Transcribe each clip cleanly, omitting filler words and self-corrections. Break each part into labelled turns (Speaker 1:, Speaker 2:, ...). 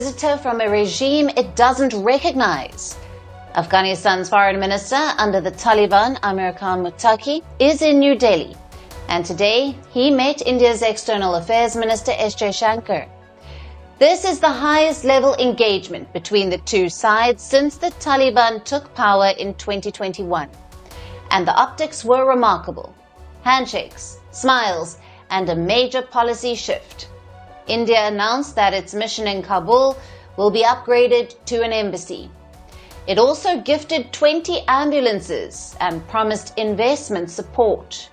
Speaker 1: Visitor from a regime it doesn't recognize. Afghanistan's foreign minister under the Taliban, Amir Khan Muttaqi, is in New Delhi. And today, he met India's External Affairs Minister S. Jaishankar. This is the highest level engagement between the two sides since the Taliban took power in 2021. And the optics were remarkable. Handshakes, smiles, and a major policy shift. India announced that its mission in Kabul will be upgraded to an embassy. It also gifted 20 ambulances and promised investment support.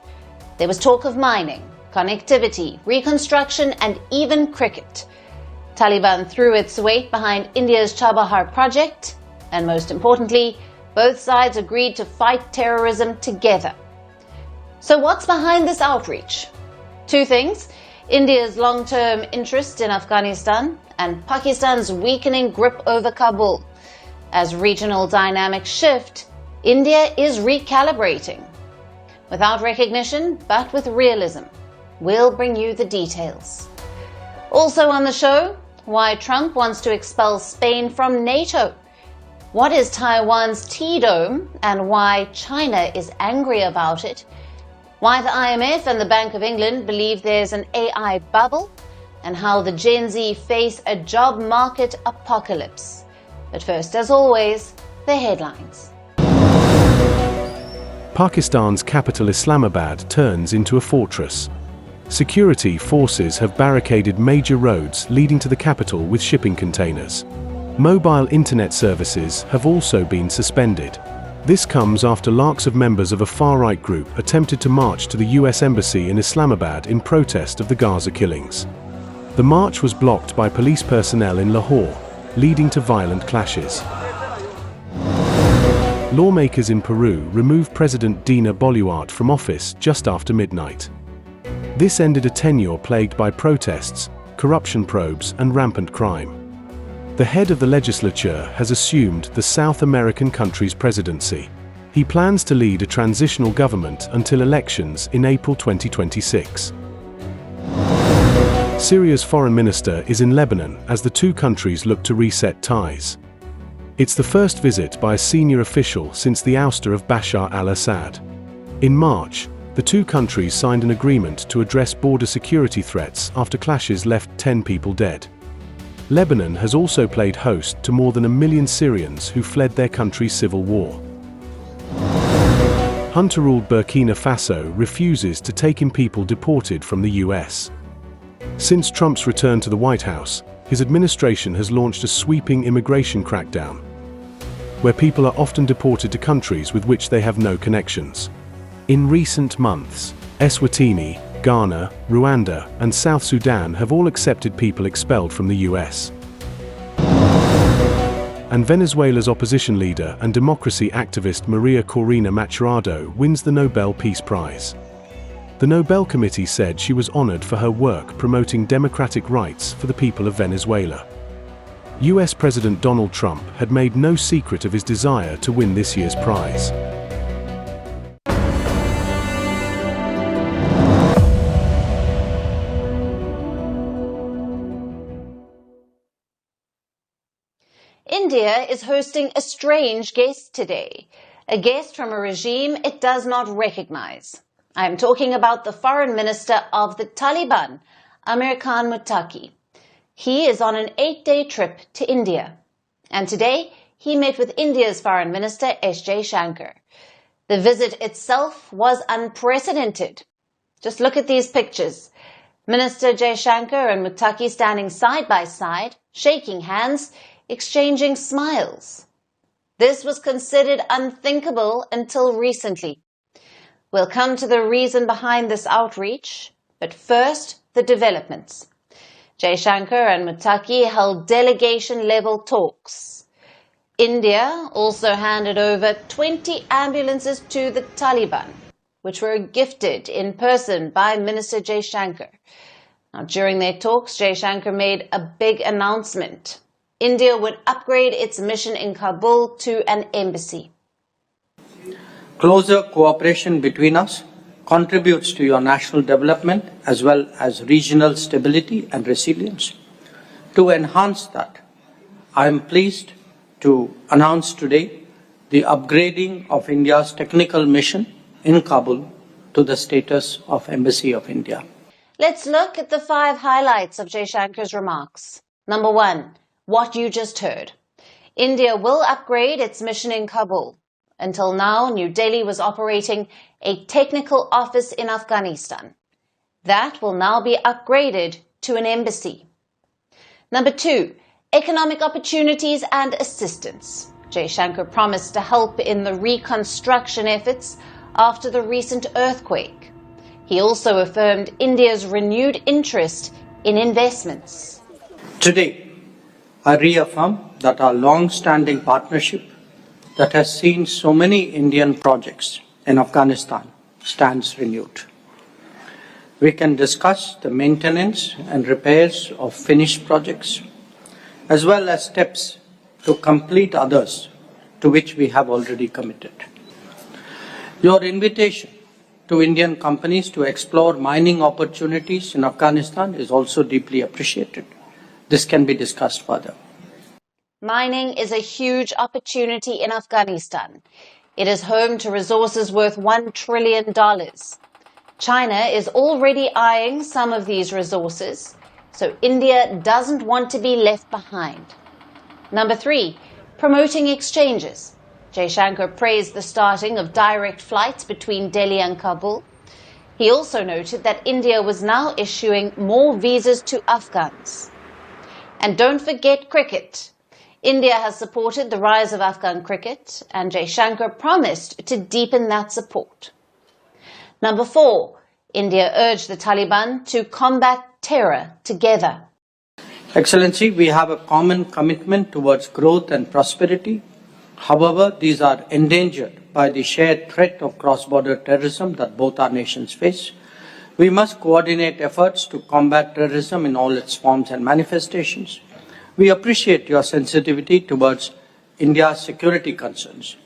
Speaker 1: There was talk of mining, connectivity, reconstruction, and even cricket. Taliban threw its weight behind India's Chabahar project, and most importantly, both sides agreed to fight terrorism together. So what's behind this outreach? Two things: India's long-term interest in Afghanistan and Pakistan's weakening grip over Kabul. As regional dynamics shift, India is recalibrating. Without recognition, but with realism. We'll bring you the details. Also on the show, why Trump wants to expel Spain from NATO. What is Taiwan's T-dome and why China is angry about it. Why the IMF and the Bank of England believe there's an AI bubble, and how the Gen Z face a job market apocalypse. But first, as always, the headlines.
Speaker 2: Pakistan's capital Islamabad turns into a fortress. Security forces have barricaded major roads leading to the capital with shipping containers. Mobile internet services have also been suspended. This comes after lakhs of members of a far-right group attempted to march to the US Embassy in Islamabad in protest of the Gaza killings. The march was blocked by police personnel in Lahore, leading to violent clashes. Lawmakers in Peru removed President Dina Boluarte from office just after midnight. This ended a tenure plagued by protests, corruption probes, and rampant crime. The head of the legislature has assumed the South American country's presidency. He plans to lead a transitional government until elections in April 2026. Syria's foreign minister is in Lebanon as the two countries look to reset ties. It's the first visit by a senior official since the ouster of Bashar al-Assad. In March, the two countries signed an agreement to address border security threats after clashes left 10 people dead. Lebanon has also played host to more than 1 million Syrians who fled their country's civil war. Junta-ruled Burkina Faso refuses to take in people deported from the US. Since Trump's return to the White House, his administration has launched a sweeping immigration crackdown, where people are often deported to countries with which they have no connections. In recent months, Eswatini, Ghana, Rwanda, and South Sudan have all accepted people expelled from the US. And Venezuela's opposition leader and democracy activist Maria Corina Machado wins the Nobel Peace Prize. The Nobel Committee said she was honored for her work promoting democratic rights for the people of Venezuela. US President Donald Trump had made no secret of his desire to win this year's prize.
Speaker 1: India is hosting a strange guest today, a guest from a regime it does not recognize. I am talking about the foreign minister of the Taliban, Amir Khan Muttaqi. He is on an 8-day trip to India. And today, he met with India's foreign minister, S. Jaishankar. The visit itself was unprecedented. Just look at these pictures. Minister Jaishankar and Muttaqi standing side by side, shaking hands, exchanging smiles. This was considered unthinkable until recently. We'll come to the reason behind this outreach, but first, the developments. Jaishankar and Muttaqi held delegation-level talks. India also handed over 20 ambulances to the Taliban, which were gifted in person by Minister Jaishankar. Now, during their talks, Jaishankar made a big announcement. India would upgrade its mission in Kabul to an embassy.
Speaker 3: Closer cooperation between us contributes to your national development as well as regional stability and resilience. To enhance that, I am pleased to announce today the upgrading of India's technical mission in Kabul to the status of Embassy of India.
Speaker 1: Let's look at the 5 highlights of Jaishankar's remarks. Number 1, what you just heard. India will upgrade its mission in Kabul. Until now, New Delhi was operating a technical office in Afghanistan. That will now be upgraded to an embassy. Number 2, economic opportunities and assistance. Jaishankar promised to help in the reconstruction efforts after the recent earthquake. He also affirmed India's renewed interest in investments.
Speaker 3: Today, I reaffirm that our long-standing partnership that has seen so many Indian projects in Afghanistan stands renewed. We can discuss the maintenance and repairs of finished projects, as well as steps to complete others to which we have already committed. Your invitation to Indian companies to explore mining opportunities in Afghanistan is also deeply appreciated. This can be discussed further.
Speaker 1: Mining is a huge opportunity in Afghanistan. It is home to resources worth $1 trillion. China is already eyeing some of these resources, so India doesn't want to be left behind. Number 3, promoting exchanges. Jaishankar praised the starting of direct flights between Delhi and Kabul. He also noted that India was now issuing more visas to Afghans. And don't forget cricket. India has supported the rise of Afghan cricket, and Jaishankar promised to deepen that support. Number 4, India urged the Taliban to combat terror together.
Speaker 3: Excellency, we have a common commitment towards growth and prosperity. However, these are endangered by the shared threat of cross-border terrorism that both our nations face. We must coordinate efforts to combat terrorism in all its forms and manifestations. We appreciate your sensitivity towards India's security concerns.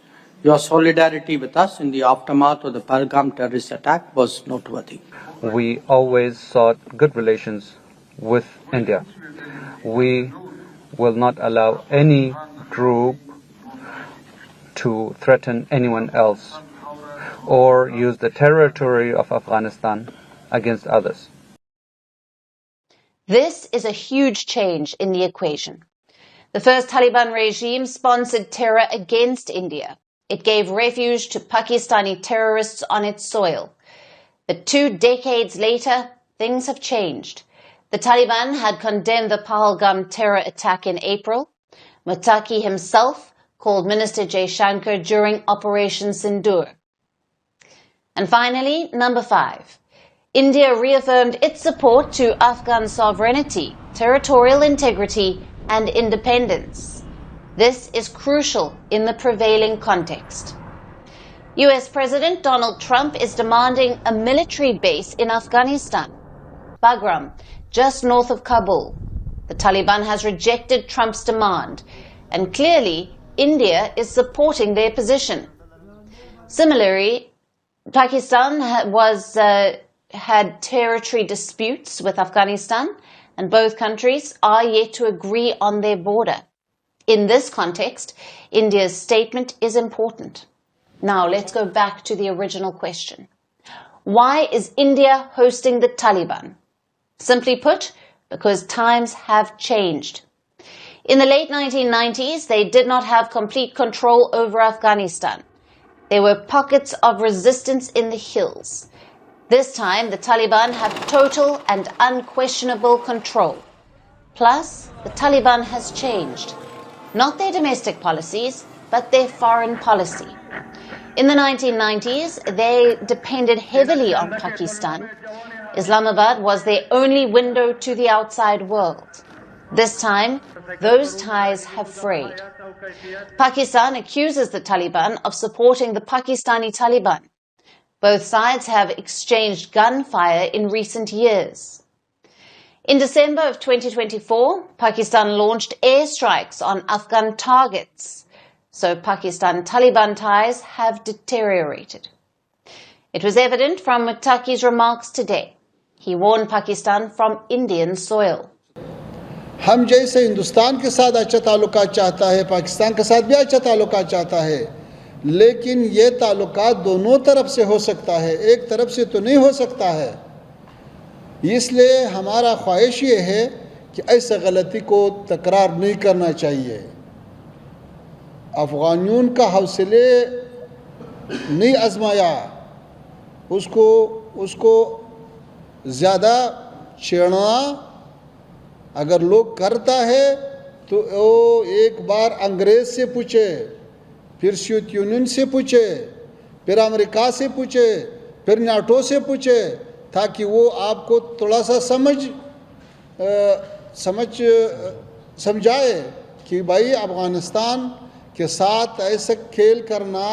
Speaker 3: Your solidarity with us in the aftermath of the Bagram terrorist attack was noteworthy.
Speaker 4: We always sought good relations with India. We will not allow any group to threaten anyone else or use the territory of Afghanistan against others.
Speaker 1: This is a huge change in the equation. The first Taliban regime sponsored terror against India. It gave refuge to Pakistani terrorists on its soil. But 2 decades later, things have changed. The Taliban had condemned the Pahalgam terror attack in April. Muttaqi himself called Minister Jaishankar during Operation Sindoor. And finally, number 5. India reaffirmed its support to Afghan sovereignty, territorial integrity, and independence. This is crucial in the prevailing context. US President Donald Trump is demanding a military base in Afghanistan, Bagram, just north of Kabul. The Taliban has rejected Trump's demand, and clearly India is supporting their position. Similarly, Pakistan had territory disputes with Afghanistan, and both countries are yet to agree on their border. In this context, India's statement is important. Now let's go back to the original question. Why is India hosting the Taliban? Simply put, because times have changed. In the late 1990s, they did not have complete control over Afghanistan. There were pockets of resistance in the hills. This time, the Taliban have total and unquestionable control. Plus, the Taliban has changed. Not their domestic policies, but their foreign policy. In the 1990s, they depended heavily on Pakistan. Islamabad was their only window to the outside world. This time, those ties have frayed. Pakistan accuses the Taliban of supporting the Pakistani Taliban. Both sides have exchanged gunfire in recent years. In December of 2024, Pakistan launched airstrikes on Afghan targets, so Pakistan-Taliban ties have deteriorated. It was evident from Muttaqi's remarks today. He warned Pakistan from Indian soil.
Speaker 5: हम जैसे हिंदुस्तान के साथ अच्छा ताल्लुकात चाहता है, पाकिस्तान के साथ भी अच्छा ताल्लुकात चाहता है, लेकिन ये ताल्लुकात दोनों तरफ से हो सकता है, एक तरफ से तो नहीं हो सकता है। इसलिए हमारा ख्वाहिश ये है कि ऐसा गलती को तकरार नहीं करना चाहिए। अफ़गानियों का हौसले नहीं आजमाया, उसको ज़्यादा छेड़ना अगर लोग करता है तो वो एक बार अंग्रेज़ से पूछे, फिर सोवियत यूनियन से पूछे, फिर अमेरिका से पूछे, फिर नाटो से पूछे, ताकि वो आपको थोड़ा सा समझाए कि भाई अफगानिस्तान के साथ ऐसा खेल करना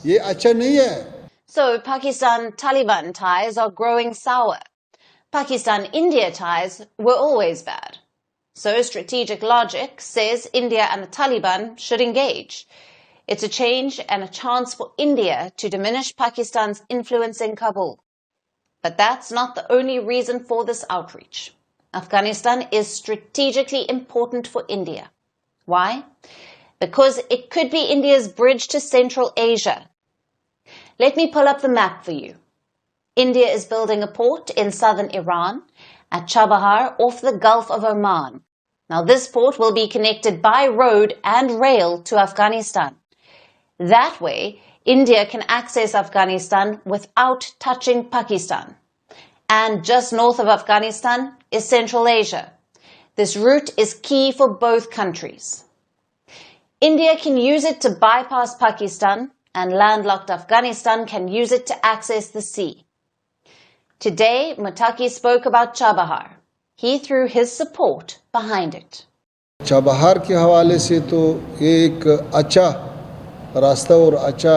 Speaker 5: ये अच्छा नहीं है।
Speaker 1: So Pakistan-Taliban ties are growing sour. Pakistan-India ties were always bad. So strategic logic says India and the Taliban should engage. It's a change and a chance for India to diminish Pakistan's influence in Kabul. But that's not the only reason for this outreach. Afghanistan is strategically important for India. Why? Because it could be India's bridge to Central Asia. Let me pull up the map for you. India is building a port in southern Iran at Chabahar off the Gulf of Oman. Now this port will be connected by road and rail to Afghanistan. That way, India can access Afghanistan without touching Pakistan. And just north of Afghanistan is Central Asia. This route is key for both countries. India can use it to bypass Pakistan, and landlocked Afghanistan can use it to access the sea. Today, Muttaqi spoke about Chabahar. He threw his support behind it.
Speaker 5: Chabahar के हवाले से तो एक अच्छा रास्ता और अच्छा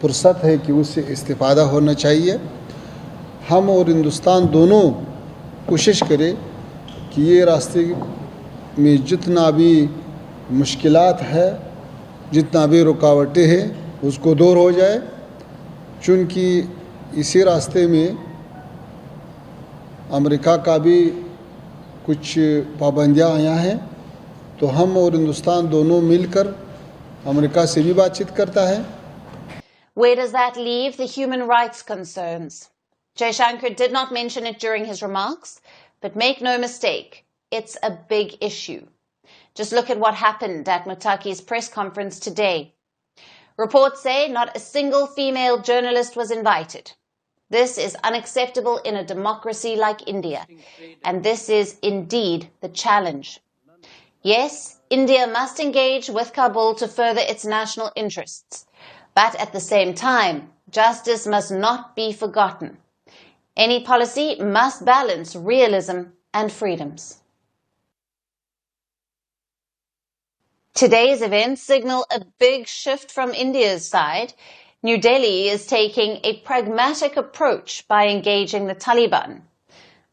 Speaker 5: फुर्सत है कि उससे इस्तिफ़ादा होना चाहिए। हम और हिंदुस्तान दोनों कोशिश करें कि ये रास्ते में जितना भी मुश्किलात है, जितना भी रुकावटें हैं, उसको दूर हो जाए, चूँकि इसी रास्ते में अमेरिका का भी कुछ पाबंदियाँ आया हैं, तो हम और हिंदुस्तान दोनों मिलकर अमेरिका से भी बातचीत करता है।
Speaker 1: Where does that leave the human rights concerns? Jaishankar did not mention it during his remarks, but make no mistake, it's a big issue. Just look at what happened at Muttaqi's press conference today. Reports say not a single female journalist was invited. This is unacceptable in a democracy like India, and this is indeed the challenge. Yes, India must engage with Kabul to further its national interests, but at the same time, justice must not be forgotten. Any policy must balance realism and freedoms. Today's events signal a big shift from India's side. New Delhi is taking a pragmatic approach by engaging the Taliban.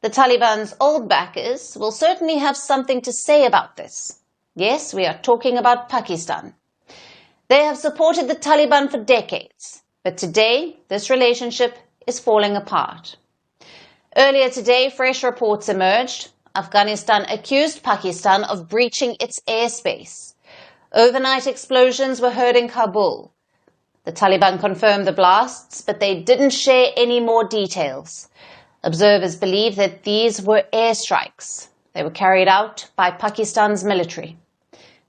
Speaker 1: The Taliban's old backers will certainly have something to say about this. Yes, we are talking about Pakistan. They have supported the Taliban for decades, but today this relationship is falling apart. Earlier today, fresh reports emerged. Afghanistan accused Pakistan of breaching its airspace. Overnight explosions were heard in Kabul. The Taliban confirmed the blasts, but they didn't share any more details. Observers believe that these were airstrikes. They were carried out by Pakistan's military.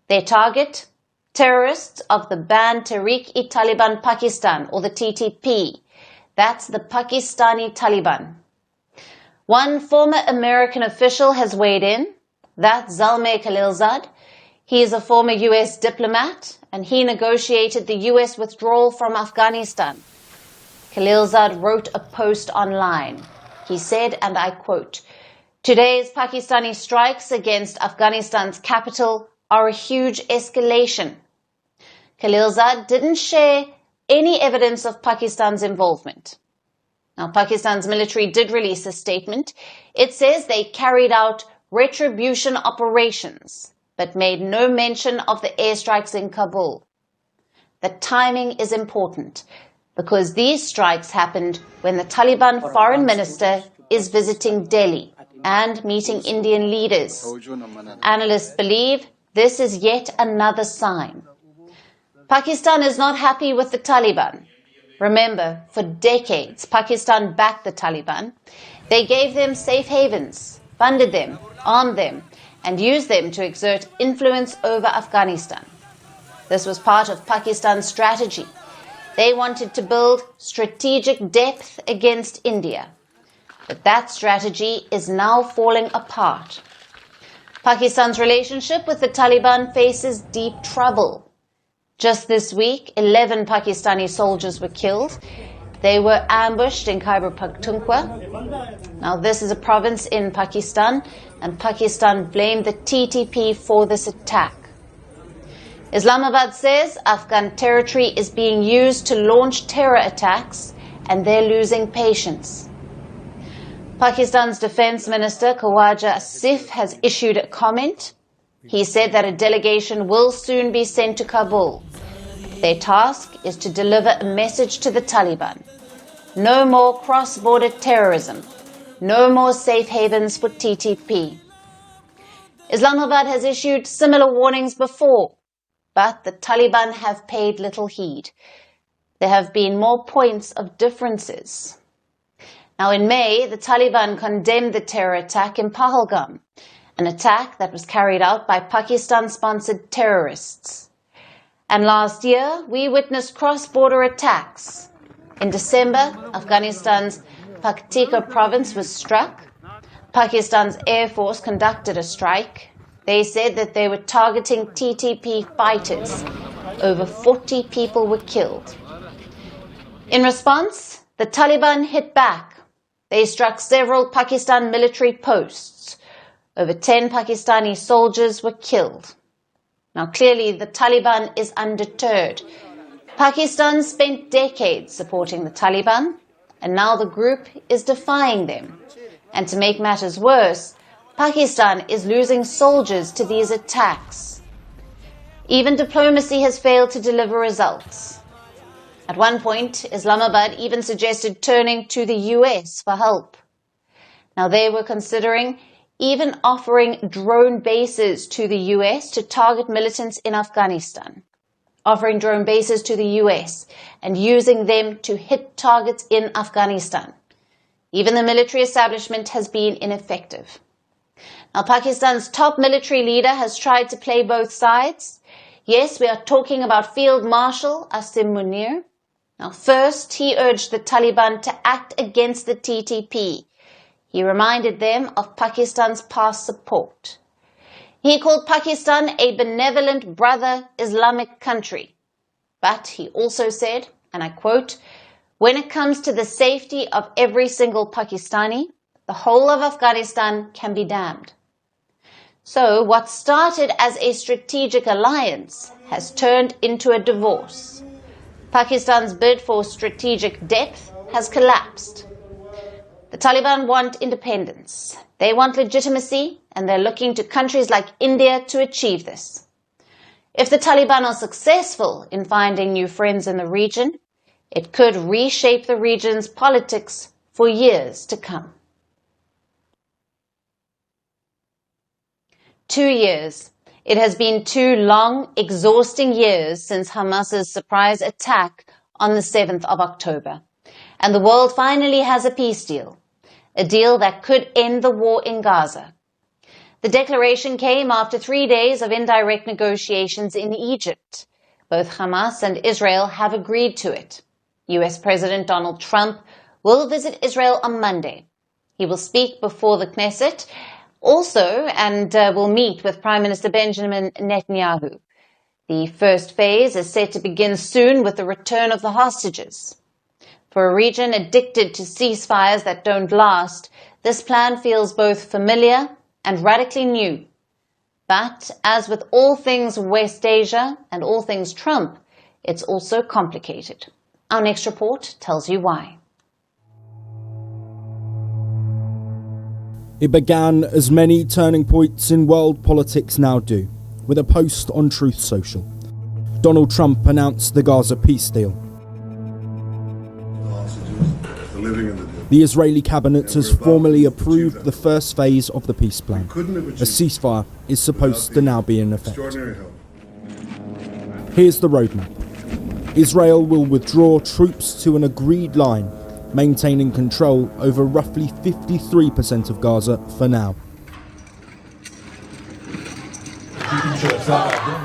Speaker 1: Their target? Terrorists of the banned Tehreek-e-Taliban Pakistan, or the TTP. That's the Pakistani Taliban. One former American official has weighed in. That's Zalmay Khalilzad. He is a former US diplomat, and he negotiated the US withdrawal from Afghanistan. Khalilzad wrote a post online. He said, and I quote, "Today's Pakistani strikes against Afghanistan's capital are a huge escalation." Khalilzad didn't share any evidence of Pakistan's involvement. Now, Pakistan's military did release a statement. It says they carried out retribution operations, but made no mention of the airstrikes in Kabul. The timing is important because these strikes happened when the Taliban foreign minister is visiting Delhi. and meeting Indian leaders. Analysts believe this is yet another sign. Pakistan is not happy with the Taliban. Remember, for decades, Pakistan backed the Taliban. They gave them safe havens, funded them, armed them, and used them to exert influence over Afghanistan. This was part of Pakistan's strategy. They wanted to build strategic depth against India. But that strategy is now falling apart. Pakistan's relationship with the Taliban faces deep trouble. Just this week, 11 Pakistani soldiers were killed. They were ambushed in Khyber Pakhtunkhwa. Now, this is a province in Pakistan, and Pakistan blamed the TTP for this attack. Islamabad says Afghan territory is being used to launch terror attacks, and they're losing patience. Pakistan's Defence Minister Khawaja Asif has issued a comment. He said that a delegation will soon be sent to Kabul. Their task is to deliver a message to the Taliban. No more cross-border terrorism. No more safe havens for TTP. Islamabad has issued similar warnings before, but the Taliban have paid little heed. There have been more points of differences. Now, in May, the Taliban condemned the terror attack in Pahalgam, an attack that was carried out by Pakistan-sponsored terrorists. And last year, we witnessed cross-border attacks. In December, Afghanistan's Paktika province was struck. Pakistan's Air Force conducted a strike. They said that they were targeting TTP fighters. Over 40 people were killed. In response, the Taliban hit back. They struck several Pakistan military posts. Over 10 Pakistani soldiers were killed. Now, clearly, the Taliban is undeterred. Pakistan spent decades supporting the Taliban, and now the group is defying them. And to make matters worse, Pakistan is losing soldiers to these attacks. Even diplomacy has failed to deliver results. At one point, Islamabad even suggested turning to the US for help. Now, they were considering even offering drone bases to the US to target militants in Afghanistan, offering drone bases to the US and using them to hit targets in Afghanistan. Even the military establishment has been ineffective. Now, Pakistan's top military leader has tried to play both sides. Yes, we are talking about Field Marshal Asim Munir. Now, first, he urged the Taliban to act against the TTP. He reminded them of Pakistan's past support. He called Pakistan a benevolent brother Islamic country. But he also said, and I quote, "When it comes to the safety of every single Pakistani, the whole of Afghanistan can be damned." So what started as a strategic alliance has turned into a divorce. Pakistan's bid for strategic depth has collapsed. The Taliban want independence. They want legitimacy, and they're looking to countries like India to achieve this. If the Taliban are successful in finding new friends in the region, it could reshape the region's politics for years to come. 2 years. It has been 2 long, exhausting years since Hamas's surprise attack on the 7th of October. And the world finally has a peace deal, a deal that could end the war in Gaza. The declaration came after 3 days of indirect negotiations in Egypt. Both Hamas and Israel have agreed to it. US President Donald Trump will visit Israel on Monday. He will speak before the Knesset also and will meet with Prime Minister Benjamin Netanyahu. The first phase is set to begin soon with the return of the hostages. For a region addicted to ceasefires that don't last, this plan feels both familiar and radically new. But as with all things West Asia and all things Trump, it's also complicated. Our next report tells you why.
Speaker 6: It began as many turning points in world politics now do, with a post on Truth Social. Donald Trump announced the Gaza peace deal.
Speaker 7: The living in the deal.
Speaker 6: The Israeli cabinet has formally approved the first phase of the peace plan. A ceasefire is supposed to now be in effect. Here's the roadmap. Israel will withdraw troops to an agreed line, maintaining control over roughly 53% of Gaza for now.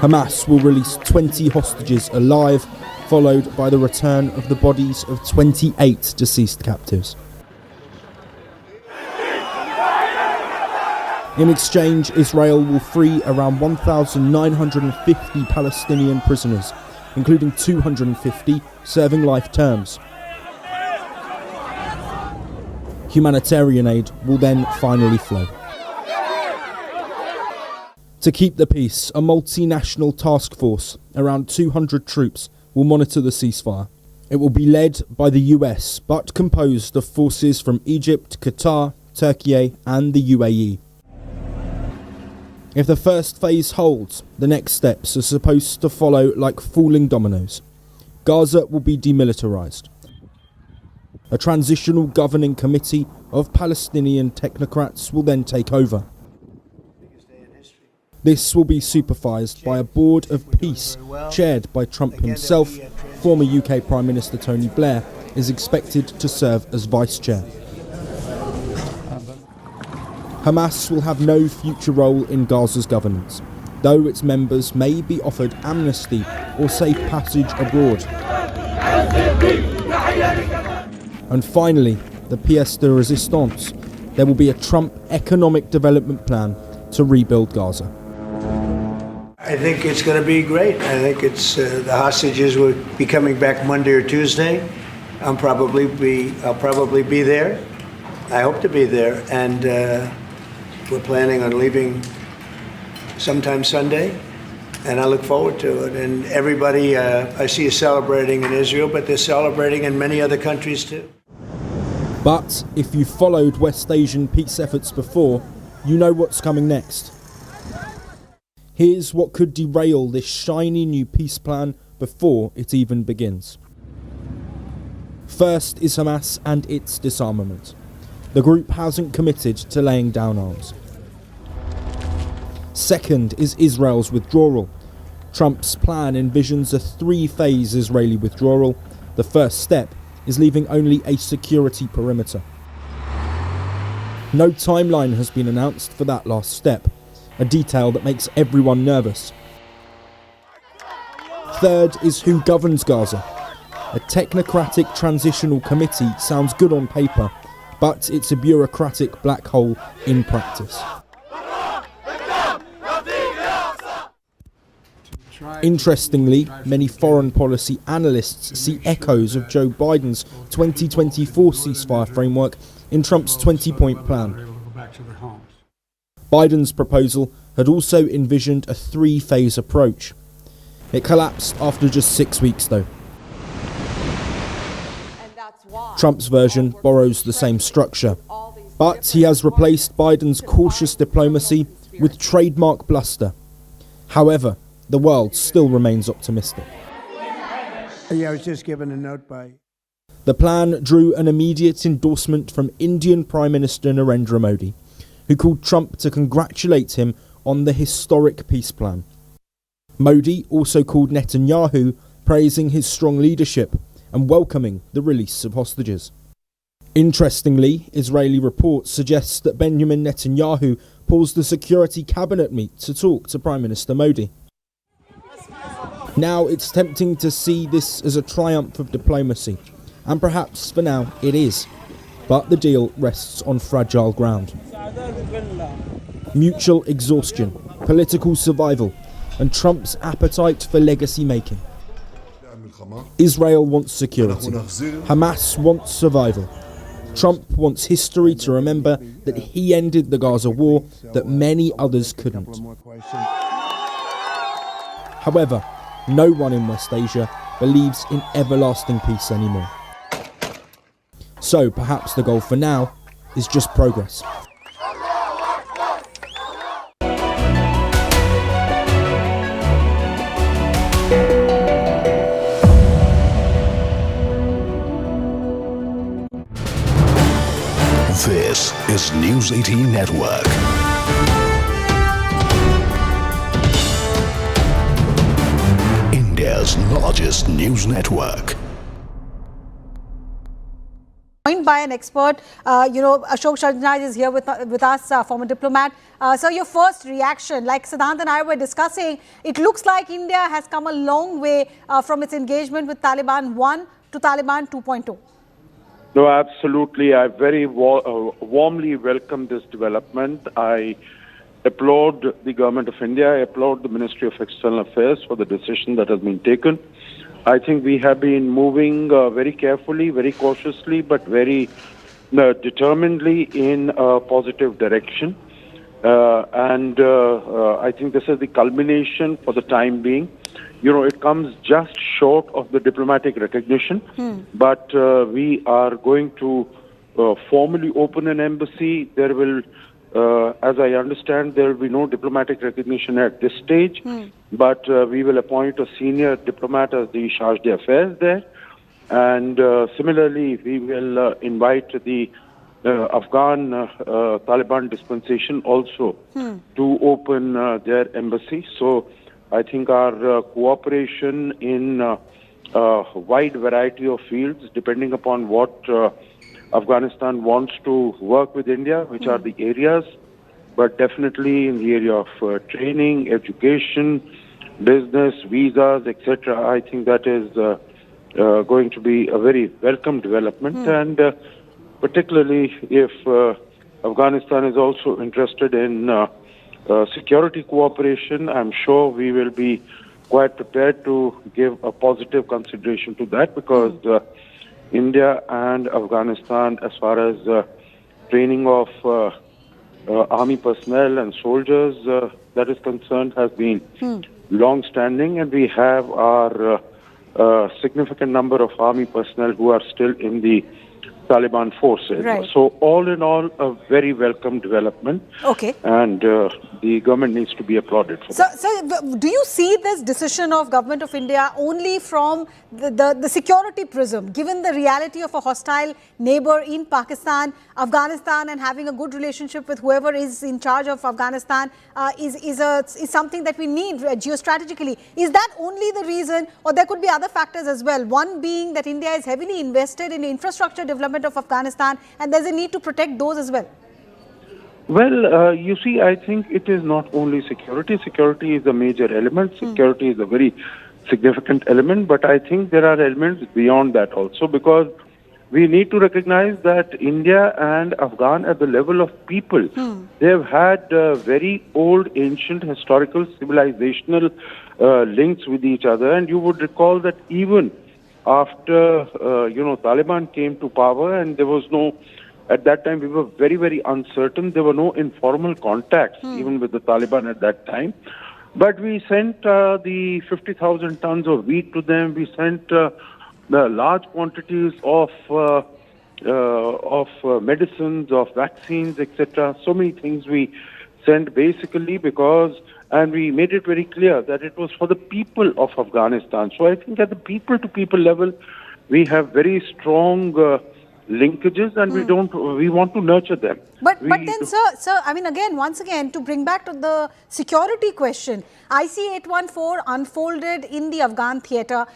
Speaker 6: Hamas will release 20 hostages alive, followed by the return of the bodies of 28 deceased captives. In exchange, Israel will free around 1,950 Palestinian prisoners, including 250 serving life terms. Humanitarian aid will then finally flow. To keep the peace, a multinational task force, around 200 troops, will monitor the ceasefire. It will be led by the US, but composed of forces from Egypt, Qatar, Turkey and the UAE. If the first phase holds, the next steps are supposed to follow like falling dominoes. Gaza will be demilitarized. A transitional governing committee of Palestinian technocrats will then take over. This will be supervised by a board of peace chaired by Trump himself. Former UK Prime Minister Tony Blair is expected to serve as vice chair. Hamas will have no future role in Gaza's governance, though its members may be offered amnesty or safe passage abroad. And finally, the pièce de résistance. There will be a Trump economic development plan to rebuild Gaza.
Speaker 7: I think it's going to be great. I think it's the hostages will be coming back Monday or Tuesday. I'll probably be there. I hope to be there, and we're planning on leaving sometime Sunday, and I look forward to it. And everybody I see is celebrating in Israel, but they're celebrating in many other countries too.
Speaker 6: But if you followed West Asian peace efforts before, you know what's coming next. Here's what could derail this shiny new peace plan before it even begins. First is Hamas and its disarmament. The group hasn't committed to laying down arms. Second is Israel's withdrawal. Trump's plan envisions a three-phase Israeli withdrawal. The first step is leaving only a security perimeter. No timeline has been announced for that last step, a detail that makes everyone nervous. Third is who governs Gaza. A technocratic transitional committee sounds good on paper, but it's a bureaucratic black hole in practice. Interestingly, many foreign policy analysts see echoes of Joe Biden's 2024 ceasefire framework in Trump's 20-point plan. Biden's proposal had also envisioned a three-phase approach. It collapsed after just 6 weeks, though. Trump's version borrows the same structure, but he has replaced Biden's cautious diplomacy with trademark bluster. However, the world still remains optimistic.
Speaker 7: Yeah, I was just given a note by...
Speaker 6: The plan drew an immediate endorsement from Indian Prime Minister Narendra Modi, who called Trump to congratulate him on the historic peace plan. Modi also called Netanyahu, praising his strong leadership and welcoming the release of hostages. Interestingly, Israeli reports suggest that Benjamin Netanyahu paused the Security Cabinet meet to talk to Prime Minister Modi. Now it's tempting to see this as a triumph of diplomacy, and perhaps for now it is, but the deal rests on fragile ground. Mutual exhaustion, political survival, and Trump's appetite for legacy making. Israel wants security. Hamas wants survival. Trump wants history to remember that he ended the Gaza war, that many others couldn't. However, no one in West Asia believes in everlasting peace anymore. So perhaps the goal for now is just progress.
Speaker 8: News 18 Network. India's largest news network.
Speaker 9: Joined by an expert, Ashok Sharjnaj is here with us, former diplomat. So your first reaction, like Siddhant and I were discussing, it looks like India has come a long way from its engagement with Taliban 1 to Taliban 2.0.
Speaker 10: No, absolutely. I very warmly welcome this development. I applaud the Government of India. I applaud the Ministry of External Affairs for the decision that has been taken. I think we have been moving very carefully, very cautiously, but very determinedly in a positive direction. I think this is the culmination for the time being. It comes just short of the diplomatic recognition, but we are going to formally open an embassy. There will, as I understand, there will be no diplomatic recognition at this stage, but we will appoint a senior diplomat as the charge d'affaires there. And similarly, we will invite the Afghan Taliban dispensation also to open their embassy. So I think our cooperation in a wide variety of fields, depending upon what Afghanistan wants to work with India, which are the areas, but definitely in the area of training, education, business, visas, etc. I think that is going to be a very welcome development, and particularly if Afghanistan is also interested in security cooperation, I'm sure we will be quite prepared to give a positive consideration to that, because India and Afghanistan, as far as training of army personnel and soldiers that is concerned, has been long-standing, and we have our significant number of army personnel who are still in the Taliban forces.
Speaker 9: Right.
Speaker 10: So all in all, a very welcome development.
Speaker 9: Okay.
Speaker 10: And the government needs to be applauded for that.
Speaker 9: So do you see this decision of Government of India only from the security prism, given the reality of a hostile neighbor in Pakistan, Afghanistan, and having a good relationship with whoever is in charge of Afghanistan is something that we need geostrategically? Is that only the reason, or there could be other factors as well? One being that India is heavily invested in infrastructure development of Afghanistan, and there's a need to protect those as well.
Speaker 10: Well, you see, I think it is not only security. Security is a major element. Security is a very significant element, but I think there are elements beyond that also, because we need to recognize that India and Afghan, at the level of people, they have had very old, ancient, historical, civilizational links with each other. And you would recall that even after, Taliban came to power, and there was no, at that time we were very, very uncertain. There were no informal contacts even with the Taliban at that time. But we sent the 50,000 tons of wheat to them. We sent the large quantities of medicines, of vaccines, etc. So many things we sent, basically because, and we made it very clear that it was for the people of Afghanistan. So I think at the people-to-people level, we have very strong linkages, and we want to nurture them.
Speaker 9: But then, sir, I mean, once again, to bring back to the security question, IC-814 unfolded in the Afghan theatre.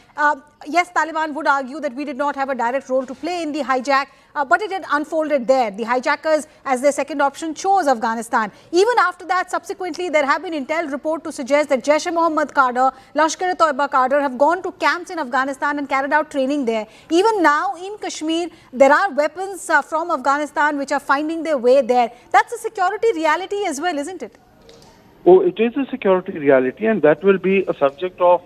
Speaker 9: Yes, Taliban would argue that we did not have a direct role to play in the hijack, but it had unfolded there. The hijackers, as their second option, chose Afghanistan. Even after that, subsequently, there have been intel report to suggest that Jaish-e-Mohammed cadre, Lashkar-e-Toiba cadre have gone to camps in Afghanistan and carried out training there. Even now, in Kashmir, there are weapons from Afghanistan which are finding their way there. That's a security reality as well, isn't it?
Speaker 10: Oh, it is a security reality, and that will be a subject of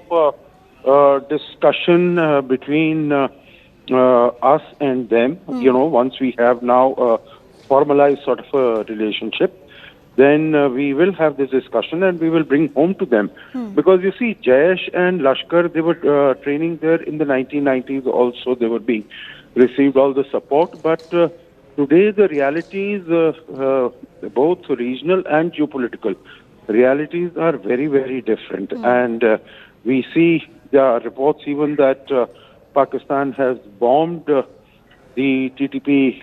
Speaker 10: discussion between us and them. Once we have now a formalized sort of a relationship, then we will have this discussion and we will bring home to them. Because you see, Jaish and Lashkar, they were training there in the 1990s also. They were being received all the support, but today the realities, both regional and geopolitical realities, are very, very different. And we see there are reports even that Pakistan has bombed the TTP,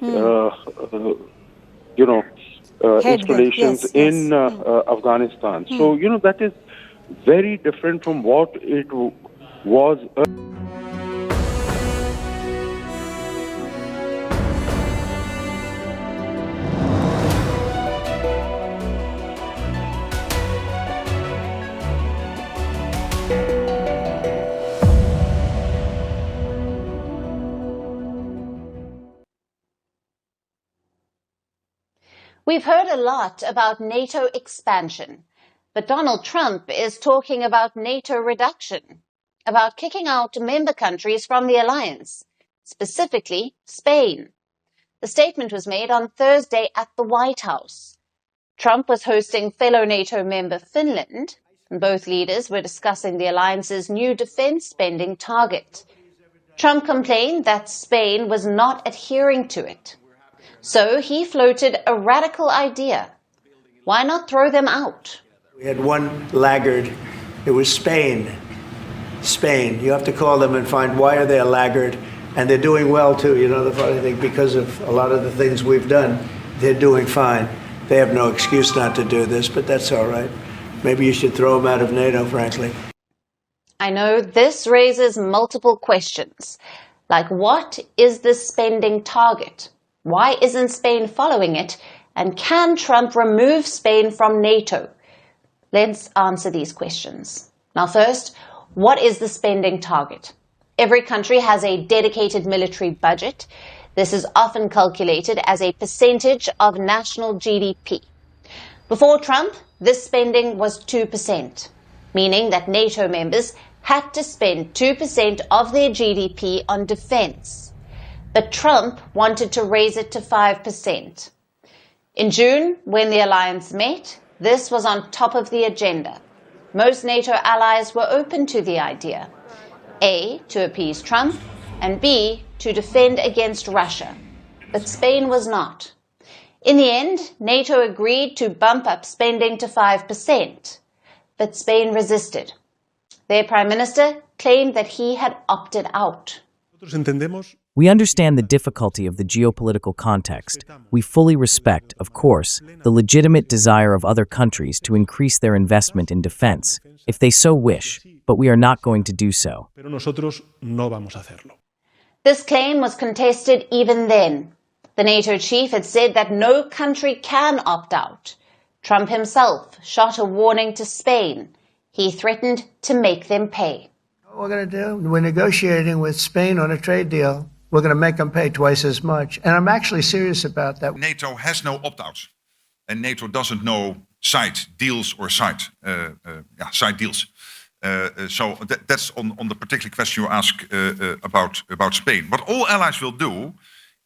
Speaker 10: installations in Afghanistan. So, that is very different from what it was.
Speaker 1: We've heard a lot about NATO expansion, but Donald Trump is talking about NATO reduction, about kicking out member countries from the alliance, specifically Spain. The statement was made on Thursday at the White House. Trump was hosting fellow NATO member Finland, and both leaders were discussing the alliance's new defense spending target. Trump complained that Spain was not adhering to it. So he floated a radical idea. Why not throw them out?
Speaker 7: We had one laggard. It was Spain. Spain. You have to call them and find why are they a laggard. And they're doing well, too. The funny thing, because of a lot of the things we've done, they're doing fine. They have no excuse not to do this, but that's all right. Maybe you should throw them out of NATO, frankly.
Speaker 1: I know this raises multiple questions. Like, what is the spending target? Why isn't Spain following it? And can Trump remove Spain from NATO? Let's answer these questions. Now first, what is the spending target? Every country has a dedicated military budget. This is often calculated as a percentage of national GDP. Before Trump, this spending was 2%, meaning that NATO members had to spend 2% of their GDP on defense. But Trump wanted to raise it to 5%. In June, when the alliance met, this was on top of the agenda. Most NATO allies were open to the idea. A, to appease Trump, and B, to defend against Russia. But Spain was not. In the end, NATO agreed to bump up spending to 5%. But Spain resisted. Their Prime Minister claimed that he had opted out.
Speaker 11: We understand the difficulty of the geopolitical context. We fully respect, of course, the legitimate desire of other countries to increase their investment in defense, if they so wish, but we are not going to do so.
Speaker 1: This claim was contested even then. The NATO chief had said that no country can opt out. Trump himself shot a warning to Spain. He threatened to make them pay.
Speaker 7: What we're going to do, we're negotiating with Spain on a trade deal. We're going to make them pay twice as much. And I'm actually serious about that.
Speaker 12: NATO has no opt-outs. And NATO doesn't know side deals or side deals. So that's on the particular question you ask about Spain. What all allies will do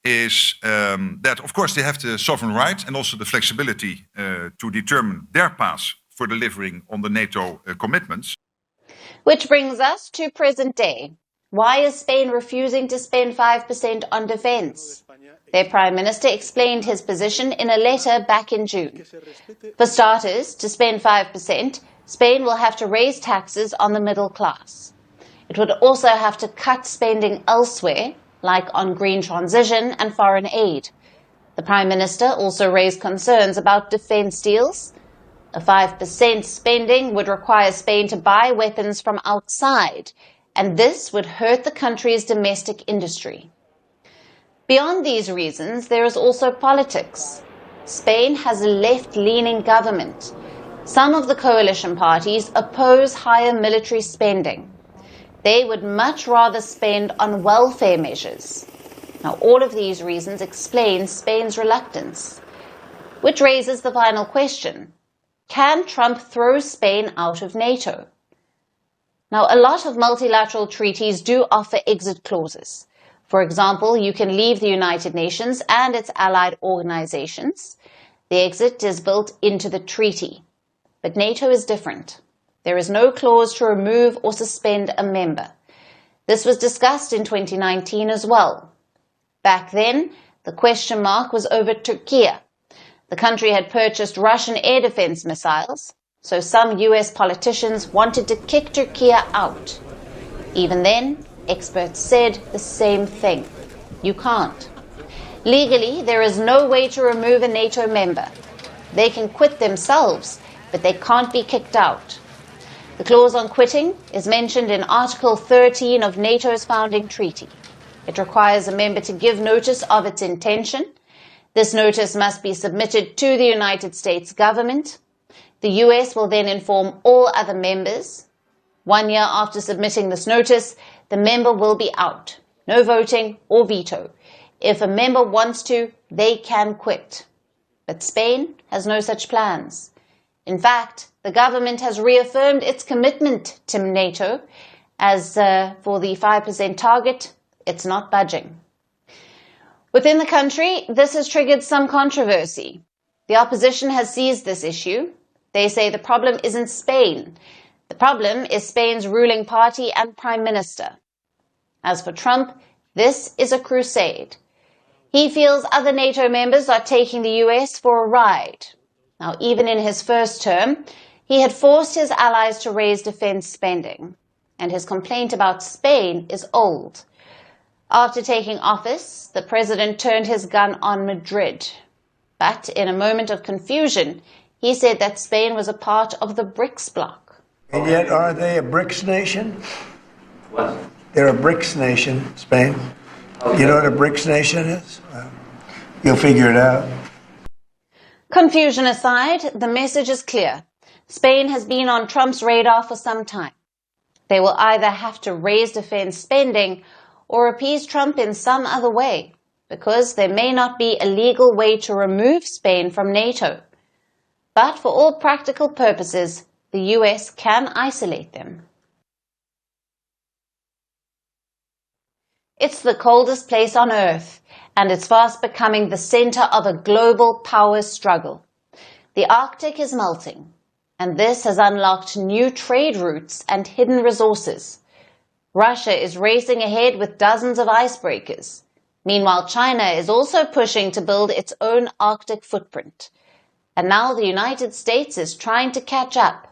Speaker 12: is that, of course, they have the sovereign right and also the flexibility to determine their path for delivering on the NATO commitments.
Speaker 1: Which brings us to present day. Why is Spain refusing to spend 5% on defense? Their Prime Minister explained his position in a letter back in June. For starters, to spend 5%, Spain will have to raise taxes on the middle class. It would also have to cut spending elsewhere, like on green transition and foreign aid. The Prime Minister also raised concerns about defense deals. A 5% spending would require Spain to buy weapons from outside, and this would hurt the country's domestic industry. Beyond these reasons, there is also politics. Spain has a left-leaning government. Some of the coalition parties oppose higher military spending. They would much rather spend on welfare measures. Now, all of these reasons explain Spain's reluctance, which raises the final question. Can Trump throw Spain out of NATO? Now, a lot of multilateral treaties do offer exit clauses. For example, you can leave the United Nations and its allied organizations. The exit is built into the treaty. But NATO is different. There is no clause to remove or suspend a member. This was discussed in 2019 as well. Back then, the question mark was over Turkey. The country had purchased Russian air defense missiles, so some US politicians wanted to kick Turkey out. Even then, experts said the same thing. You can't. Legally, there is no way to remove a NATO member. They can quit themselves, but they can't be kicked out. The clause on quitting is mentioned in Article 13 of NATO's founding treaty. It requires a member to give notice of its intention. This notice must be submitted to the United States government. The US will then inform all other members. 1 year after submitting this notice, the member will be out. No voting or veto. If a member wants to, they can quit. But Spain has no such plans. In fact, the government has reaffirmed its commitment to NATO. As for the 5% target, it's not budging. Within the country, this has triggered some controversy. The opposition has seized this issue. They say the problem isn't Spain. The problem is Spain's ruling party and Prime Minister. As for Trump, this is a crusade. He feels other NATO members are taking the US for a ride. Now, even in his first term, he had forced his allies to raise defense spending. And his complaint about Spain is old. After taking office, the president turned his gun on Madrid. But in a moment of confusion, he said that Spain was a part of the BRICS bloc.
Speaker 7: And yet, are they a BRICS nation? What? They're a BRICS nation, Spain. Okay. You know what a BRICS nation is? Well, you'll figure it out.
Speaker 1: Confusion aside, the message is clear. Spain has been on Trump's radar for some time. They will either have to raise defense spending or appease Trump in some other way, because there may not be a legal way to remove Spain from NATO. But for all practical purposes, the US can isolate them. It's the coldest place on Earth, and it's fast becoming the center of a global power struggle. The Arctic is melting, and this has unlocked new trade routes and hidden resources. Russia is racing ahead with dozens of icebreakers. Meanwhile, China is also pushing to build its own Arctic footprint. And now the United States is trying to catch up.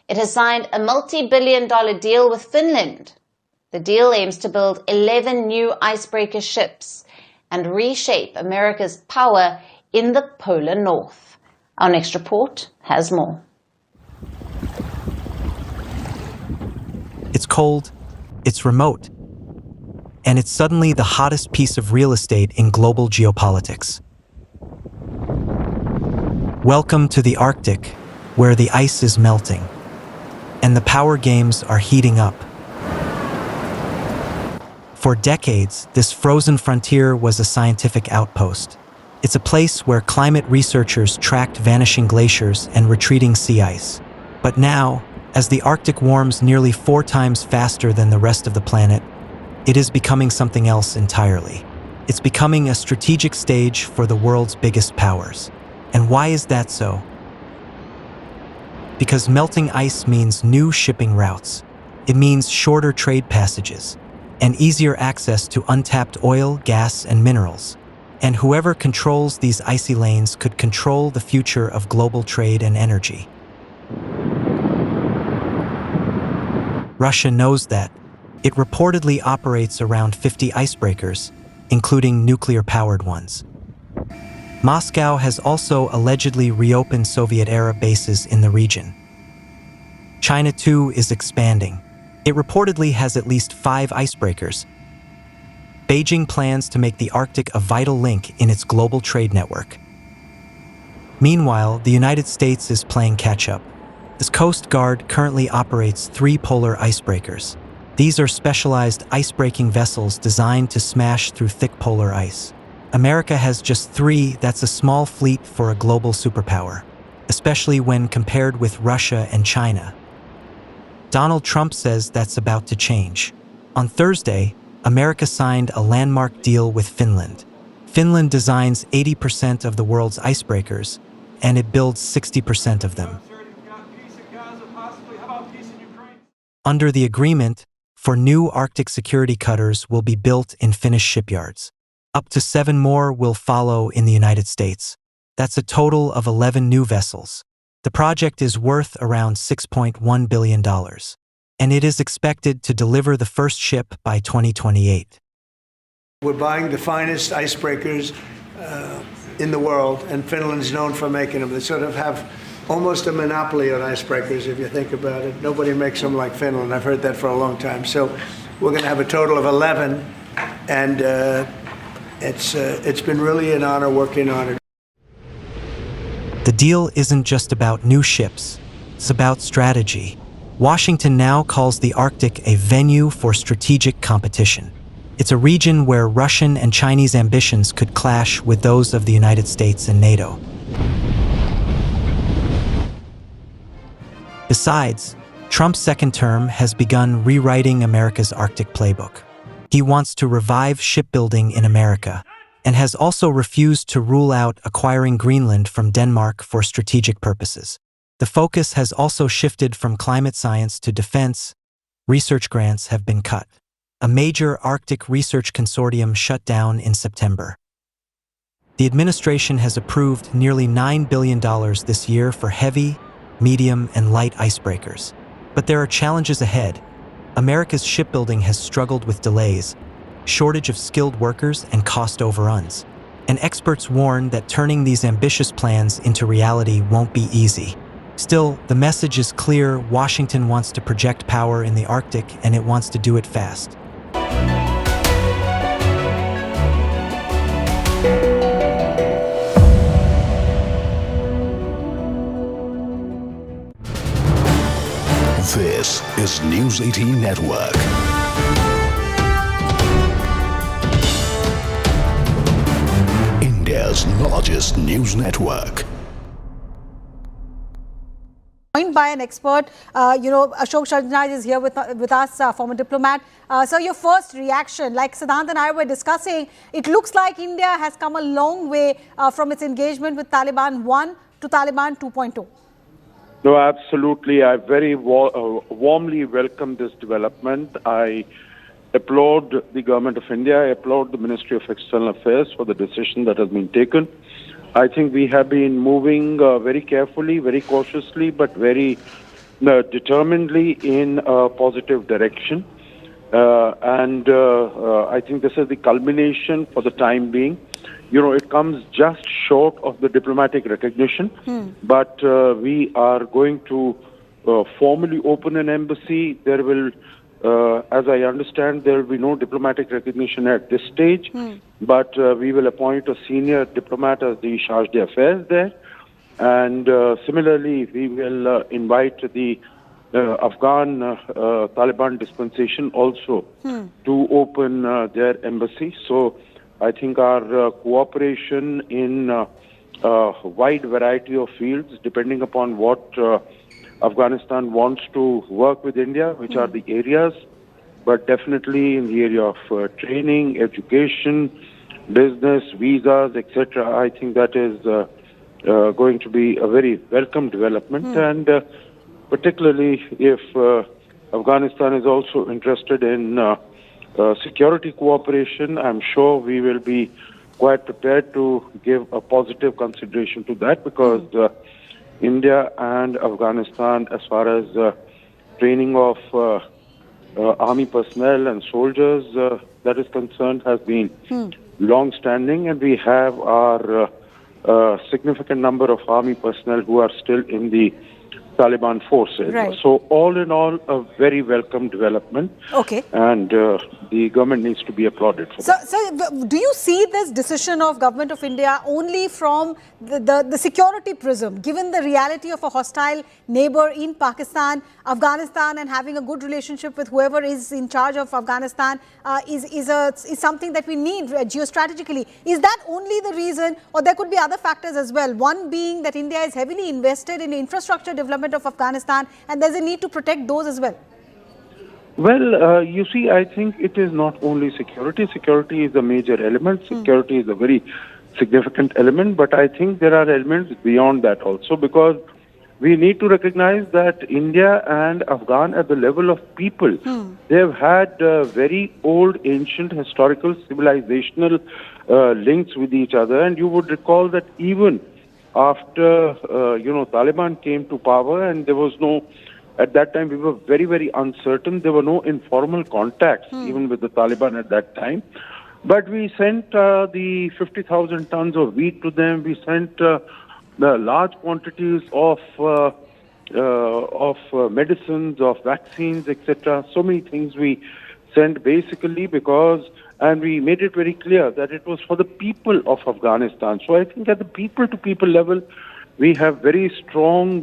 Speaker 1: It has signed a multi-billion-dollar deal with Finland. The deal aims to build 11 new icebreaker ships and reshape America's power in the polar north. Our next report has more.
Speaker 13: It's cold, it's remote, and it's suddenly the hottest piece of real estate in global geopolitics. Welcome to the Arctic, where the ice is melting, and the power games are heating up. For decades, this frozen frontier was a scientific outpost. It's a place where climate researchers tracked vanishing glaciers and retreating sea ice. But now, as the Arctic warms nearly 4 times faster than the rest of the planet, it is becoming something else entirely. It's becoming a strategic stage for the world's biggest powers. And why is that so? Because melting ice means new shipping routes. It means shorter trade passages and easier access to untapped oil, gas, and minerals. And whoever controls these icy lanes could control the future of global trade and energy. Russia knows that. It reportedly operates around 50 icebreakers, including nuclear-powered ones. Moscow has also allegedly reopened Soviet-era bases in the region. China, too, is expanding. It reportedly has at least 5 icebreakers. Beijing plans to make the Arctic a vital link in its global trade network. Meanwhile, the United States is playing catch-up. Its Coast Guard currently operates 3 polar icebreakers. These are specialized ice-breaking vessels designed to smash through thick polar ice. America has just 3. That's a small fleet for a global superpower, especially when compared with Russia and China. Donald Trump says that's about to change. On Thursday, America signed a landmark deal with Finland. Finland designs 80% of the world's icebreakers, and it builds 60% of them. Under the agreement, 4 new Arctic security cutters will be built in Finnish shipyards. Up to 7 more will follow in the United States. That's a total of 11 new vessels. The project is worth around $6.1 billion, and it is expected to deliver the first ship by 2028.
Speaker 7: We're buying the finest icebreakers in the world, and Finland's known for making them. They sort of have almost a monopoly on icebreakers, if you think about it. Nobody makes them like Finland. I've heard that for a long time. So we're going to have a total of 11, and it's been really an honor working on it.
Speaker 13: The deal isn't just about new ships, it's about strategy. Washington now calls the Arctic a venue for strategic competition. It's a region where Russian and Chinese ambitions could clash with those of the United States and NATO. Besides, Trump's second term has begun rewriting America's Arctic playbook. He wants to revive shipbuilding in America, and has also refused to rule out acquiring Greenland from Denmark for strategic purposes. The focus has also shifted from climate science to defense. Research grants have been cut. A major Arctic research consortium shut down in September. The administration has approved nearly $9 billion this year for heavy, medium, and light icebreakers. But there are challenges ahead. America's shipbuilding has struggled with delays, shortage of skilled workers, and cost overruns. And experts warn that turning these ambitious plans into reality won't be easy. Still, the message is clear: Washington wants to project power in the Arctic, and it wants to do it fast.
Speaker 8: This is News 18 Network. India's largest news network.
Speaker 9: Joined by an expert, Ashok Sharjnaj is here with us, former diplomat. So your first reaction, like Siddhant and I were discussing, it looks like India has come a long way from its engagement with Taliban 1 to Taliban 2.0.
Speaker 10: No, absolutely. I very warmly welcome this development. I applaud the Government of India. I applaud the Ministry of External Affairs for the decision that has been taken. I think we have been moving very carefully, very cautiously, but very determinedly in a positive direction. I think this is the culmination for the time being. It comes just short of the diplomatic recognition, but we are going to formally open an embassy. There will, as I understand, there will be no diplomatic recognition at this stage, but we will appoint a senior diplomat as the charge d'affaires there. And similarly, we will invite the Afghan Taliban dispensation also to open their embassy. So I think our cooperation in a wide variety of fields, depending upon what Afghanistan wants to work with India, which are the areas, but definitely in the area of training, education, business, visas, etc. I think that is going to be a very welcome development, and particularly if Afghanistan is also interested in security cooperation, I'm sure we will be quite prepared to give a positive consideration to that, because India and Afghanistan, as far as training of army personnel and soldiers that is concerned, has been long-standing, and we have our significant number of army personnel who are still in the Taliban forces.
Speaker 9: Right.
Speaker 10: So all in all, a very welcome development.
Speaker 9: Okay.
Speaker 10: And the government needs to be applauded for that.
Speaker 9: So do you see this decision of Government of India only from the security prism, given the reality of a hostile neighbor in Pakistan, Afghanistan, and having a good relationship with whoever is in charge of Afghanistan is something that we need geostrategically? Is that only the reason, or there could be other factors as well? One being that India is heavily invested in infrastructure development of Afghanistan, and there's a need to protect those as well.
Speaker 10: Well, you see, I think it is not only security. Security is a major element. Security is a very significant element, but I think there are elements beyond that also, because we need to recognize that India and Afghan, at the level of people, they have had very old, ancient, historical, civilizational links with each other. And you would recall that even after, Taliban came to power, and there was no, at that time we were very, very uncertain. There were no informal contacts even with the Taliban at that time. But we sent the 50,000 tons of wheat to them. We sent the large quantities of medicines, of vaccines, etc. So many things we sent basically because, and we made it very clear that it was for the people of Afghanistan. So I think at the people-to-people level, we have very strong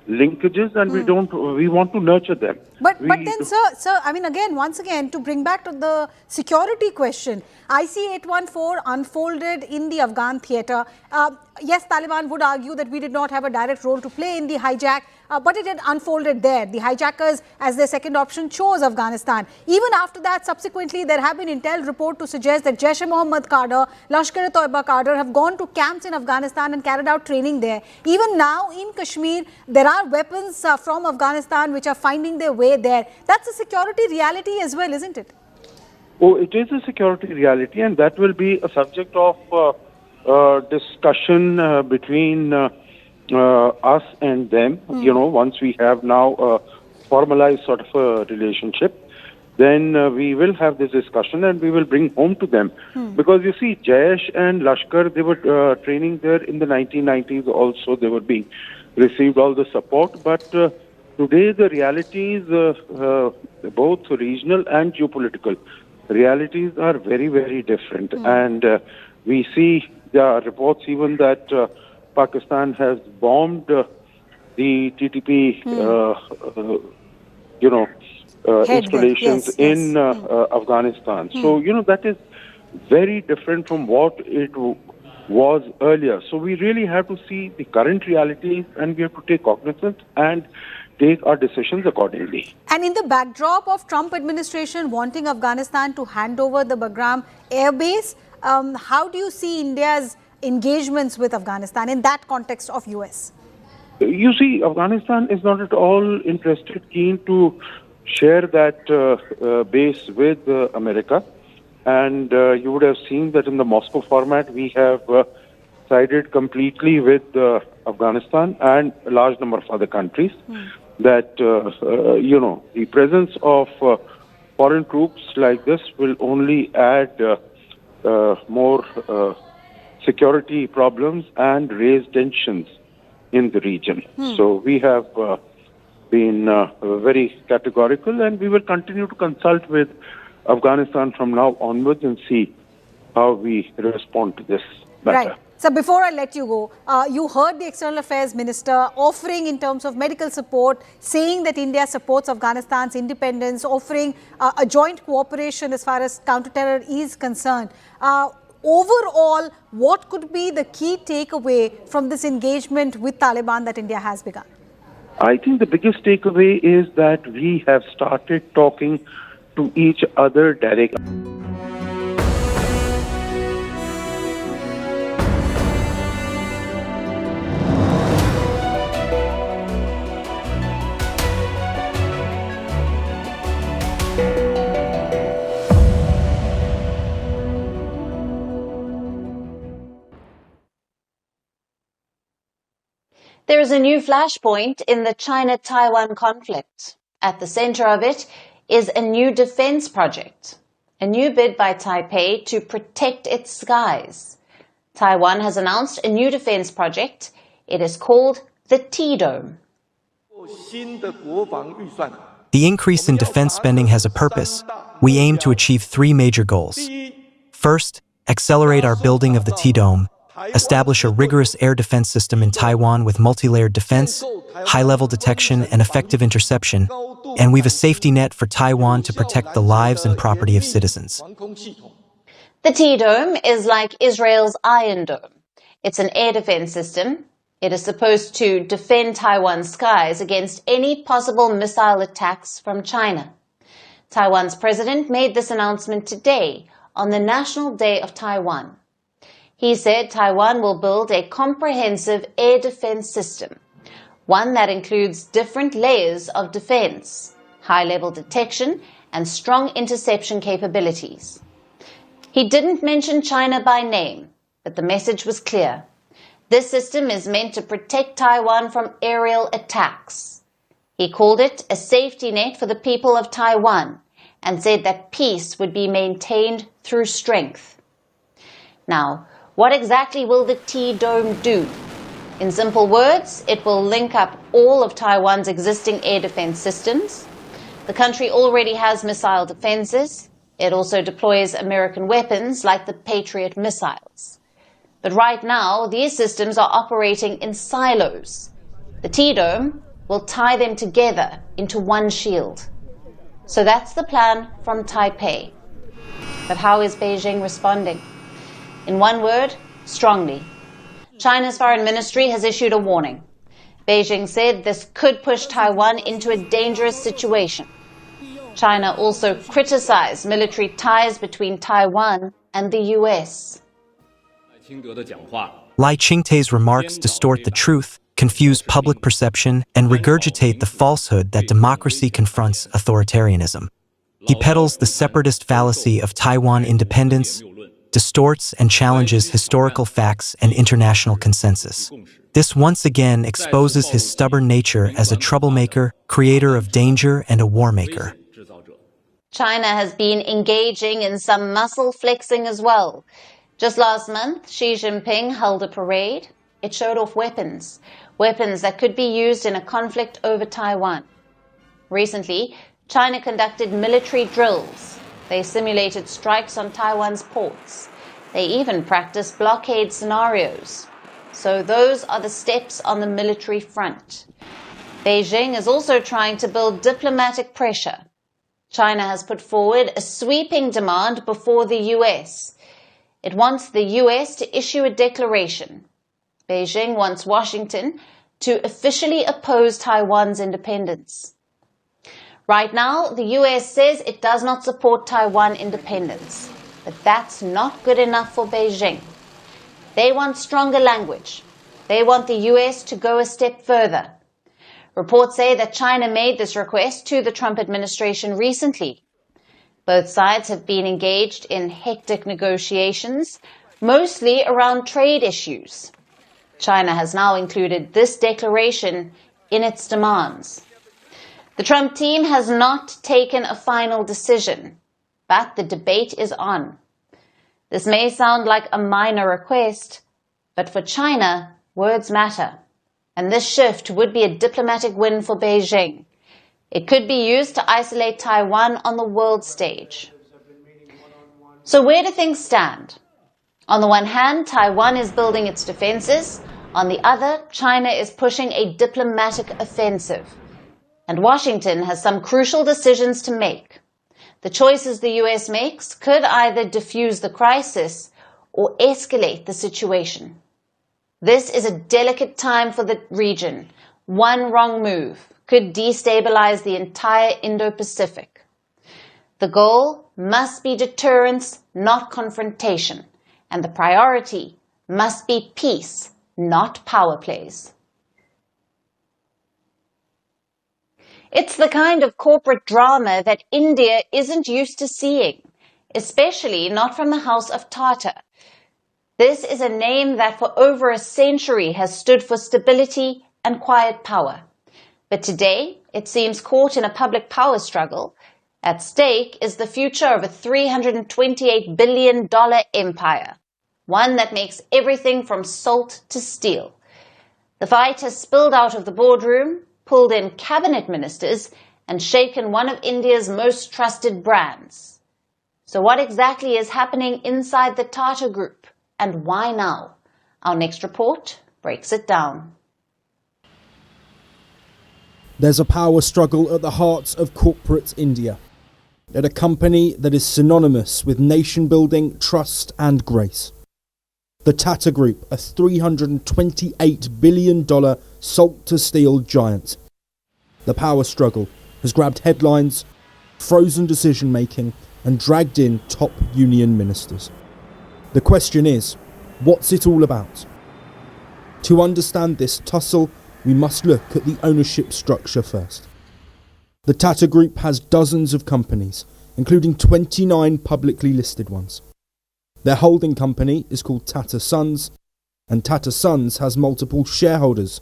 Speaker 10: linkages, and we want to nurture them.
Speaker 9: But then, sir, I mean, once again, to bring back to the security question, IC-814 unfolded in the Afghan theatre. Yes, Taliban would argue that we did not have a direct role to play in the hijack, but it had unfolded there. The hijackers, as their second option, chose Afghanistan. Even after that, subsequently, there have been intel reports to suggest that Jaish-e-Mohammed cadre, Lashkar-e-Toiba cadre have gone to camps in Afghanistan and carried out training there. Even now, in Kashmir, there are weapons from Afghanistan which are finding their way there. That's a security reality as well, isn't it?
Speaker 10: Oh, it is a security reality, and that will be a subject of discussion between us and them. You know, once we have now a formalized sort of a relationship, then we will have this discussion and we will bring home to them. Because you see, Jaish and Lashkar, they were training there in the 1990s also. They were being received all the support, but today the realities, both regional and geopolitical realities, are very, very different. And we see there are reports even that Pakistan has bombed the TTP, installations in Afghanistan. So, that is very different from what it was earlier. So we really have to see the current realities, and we have to take cognizance and take our decisions accordingly.
Speaker 9: And in the backdrop of Trump administration wanting Afghanistan to hand over the Bagram Airbase, how do you see India's engagements with Afghanistan in that context of US?
Speaker 10: You see, Afghanistan is not at all keen to share that base with America. And you would have seen that in the Moscow format, we have sided completely with Afghanistan and a large number of other countries. That, the presence of foreign troops like this will only add more security problems and raise tensions in the region. So we have been very categorical, and we will continue to consult with Afghanistan from now onwards and see how we respond to this matter.
Speaker 9: Right. So before I let you go, you heard the External Affairs Minister offering in terms of medical support, saying that India supports Afghanistan's independence, offering a joint cooperation as far as counter-terror is concerned. Overall, what could be the key takeaway from this engagement with Taliban that India has begun?
Speaker 10: I think the biggest takeaway is that we have started talking to each other directly.
Speaker 1: There is a new flashpoint in the China-Taiwan conflict. At the center of it is a new defense project, a new bid by Taipei to protect its skies. Taiwan has announced a new defense project. It is called the T-Dome.
Speaker 13: The increase in defense spending has a purpose. We aim to achieve three major goals. First, accelerate our building of the T-Dome, establish a rigorous air defense system in Taiwan with multi-layered defense, high-level detection, and effective interception, and weave a safety net for Taiwan to protect the lives and property of citizens.
Speaker 1: The T-Dome is like Israel's Iron Dome. It's an air defense system. It is supposed to defend Taiwan's skies against any possible missile attacks from China. Taiwan's president made this announcement today on the National Day of Taiwan. He said Taiwan will build a comprehensive air defense system, one that includes different layers of defense, high-level detection, and strong interception capabilities. He didn't mention China by name, but the message was clear. This system is meant to protect Taiwan from aerial attacks. He called it a safety net for the people of Taiwan and said that peace would be maintained through strength. Now, what exactly will the T-Dome do? In simple words, it will link up all of Taiwan's existing air defense systems. The country already has missile defenses. It also deploys American weapons like the Patriot missiles. But right now, these systems are operating in silos. The T-Dome will tie them together into one shield. So that's the plan from Taipei. But how is Beijing responding? In one word, strongly. China's foreign ministry has issued a warning. Beijing said this could push Taiwan into a dangerous situation. China also criticized military ties between Taiwan and the US.
Speaker 13: Lai Ching-te's remarks distort the truth, confuse public perception, and regurgitate the falsehood that democracy confronts authoritarianism. He peddles the separatist fallacy of Taiwan independence, distorts and challenges historical facts and international consensus. This once again exposes his stubborn nature as a troublemaker, creator of danger, and a war maker.
Speaker 1: China has been engaging in some muscle flexing as well. Just last month, Xi Jinping held a parade. It showed off weapons that could be used in a conflict over Taiwan. Recently, China conducted military drills. They simulated strikes on Taiwan's ports. They even practiced blockade scenarios. So those are the steps on the military front. Beijing is also trying to build diplomatic pressure. China has put forward a sweeping demand before the US. It wants the US to issue a declaration. Beijing wants Washington to officially oppose Taiwan's independence. Right now, the US says it does not support Taiwan independence. But that's not good enough for Beijing. They want stronger language. They want the US to go a step further. Reports say that China made this request to the Trump administration recently. Both sides have been engaged in hectic negotiations, mostly around trade issues. China has now included this declaration in its demands. The Trump team has not taken a final decision, but the debate is on. This may sound like a minor request, but for China, words matter. And this shift would be a diplomatic win for Beijing. It could be used to isolate Taiwan on the world stage. So where do things stand? On the one hand, Taiwan is building its defenses. On the other, China is pushing a diplomatic offensive. And Washington has some crucial decisions to make. The choices the US makes could either defuse the crisis or escalate the situation. This is a delicate time for the region. One wrong move could destabilize the entire Indo-Pacific. The goal must be deterrence, not confrontation. And the priority must be peace, not power plays. It's the kind of corporate drama that India isn't used to seeing, especially not from the House of Tata. This is a name that for over a century has stood for stability and quiet power. But today, it seems caught in a public power struggle. At stake is the future of a $328 billion empire, one that makes everything from salt to steel. The fight has spilled out of the boardroom, pulled in cabinet ministers, and shaken one of India's most trusted brands. So what exactly is happening inside the Tata Group, and why now? Our next report breaks it down.
Speaker 6: There's a power struggle at the heart of corporate India, at a company that is synonymous with nation building, trust and grace. The Tata Group, a $328 billion salt-to-steel giant. The power struggle has grabbed headlines, frozen decision-making and dragged in top union ministers. The question is, what's it all about? To understand this tussle, we must look at the ownership structure first. The Tata Group has dozens of companies, including 29 publicly listed ones. Their holding company is called Tata Sons, and Tata Sons has multiple shareholders.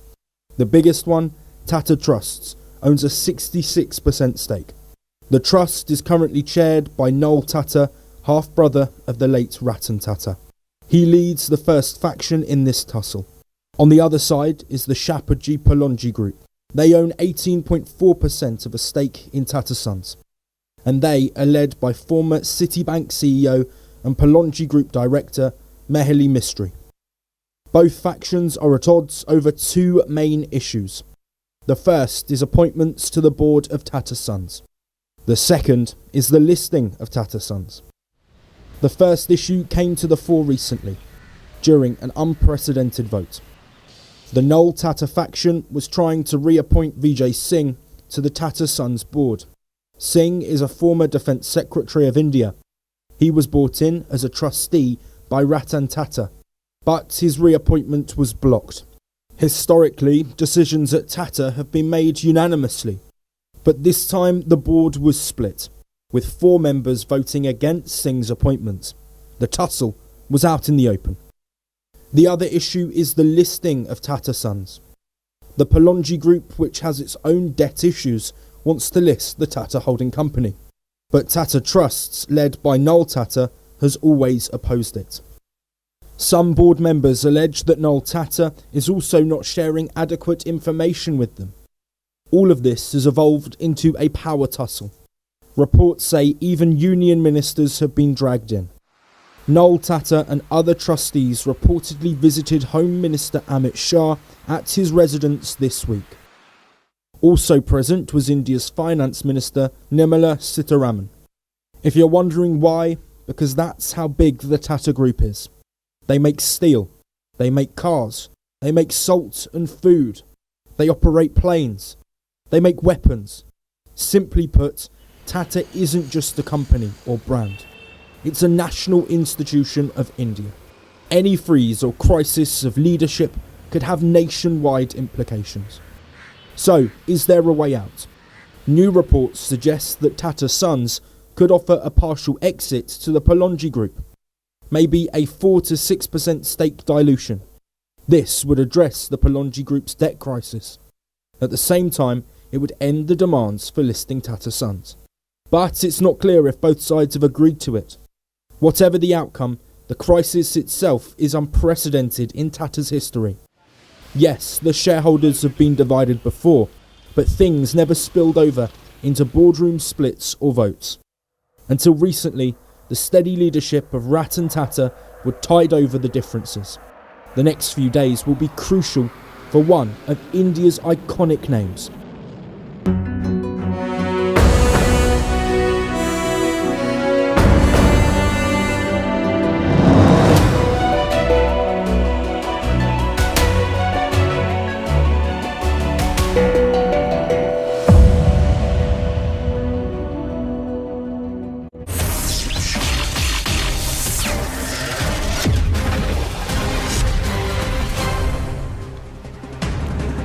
Speaker 6: The biggest one, Tata Trusts, owns a 66% stake. The trust is currently chaired by Noel Tata, half-brother of the late Ratan Tata. He leads the first faction in this tussle. On the other side is the Shapoorji Pallonji Group. They own 18.4% of a stake in Tata Sons, and they are led by former Citibank CEO and Pallonji Group director Mehuli Mistry. Both factions are at odds over two main issues. The first is appointments to the board of Tata Sons. The second is the listing of Tata Sons. The first issue came to the fore recently, during an unprecedented vote. The Noel Tata faction was trying to reappoint Vijay Singh to the Tata Sons board. Singh is a former Defence Secretary of India. He was brought in as a trustee by Ratan Tata, but his reappointment was blocked. Historically, decisions at Tata have been made unanimously, but this time the board was split, with 4 members voting against Singh's appointment. The tussle was out in the open. The other issue is the listing of Tata Sons. The Pallonji Group, which has its own debt issues, wants to list the Tata holding company, but Tata Trusts, led by Noel Tata, has always opposed it. Some board members allege that Noel Tata is also not sharing adequate information with them. All of this has evolved into a power tussle. Reports say even union ministers have been dragged in. Noel Tata and other trustees reportedly visited Home Minister Amit Shah at his residence this week. Also present was India's Finance Minister Nirmala Sitharaman. If you're wondering why, because that's how big the Tata Group is. They make steel, they make cars, they make salt and food, they operate planes, they make weapons. Simply put, Tata isn't just a company or brand. It's a national institution of India. Any freeze or crisis of leadership could have nationwide implications. So, is there a way out? New reports suggest that Tata Sons could offer a partial exit to the Pallonji Group. Maybe a 4 to 6% stake dilution. This would address the Pallonji Group's debt crisis. At the same time, it would end the demands for listing Tata Sons. But it's not clear if both sides have agreed to it. Whatever the outcome, the crisis itself is unprecedented in Tata's history. Yes, the shareholders have been divided before, but things never spilled over into boardroom splits or votes. Until recently, the steady leadership of Ratan Tata would tide over the differences. The next few days will be crucial for one of India's iconic names.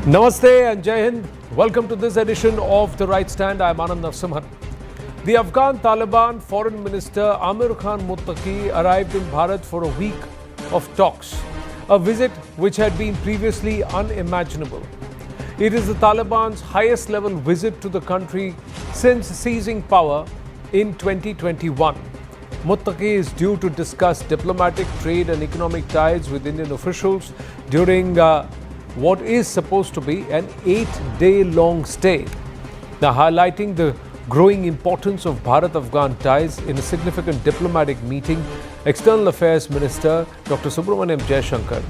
Speaker 14: Namaste and Jai Hind. Welcome to this edition of The Right Stand. I am Anand Narasimhan. The Afghan Taliban Foreign Minister Amir Khan Muttaqi arrived in Bharat for a week of talks, a visit which had been previously unimaginable. It is the Taliban's highest level visit to the country since seizing power in 2021. Muttaqi is due to discuss diplomatic, trade and economic ties with Indian officials during what is supposed to be an 8-day-long stay. Now, highlighting the growing importance of Bharat-Afghan ties in a significant diplomatic meeting, External Affairs Minister Dr. Jaishankar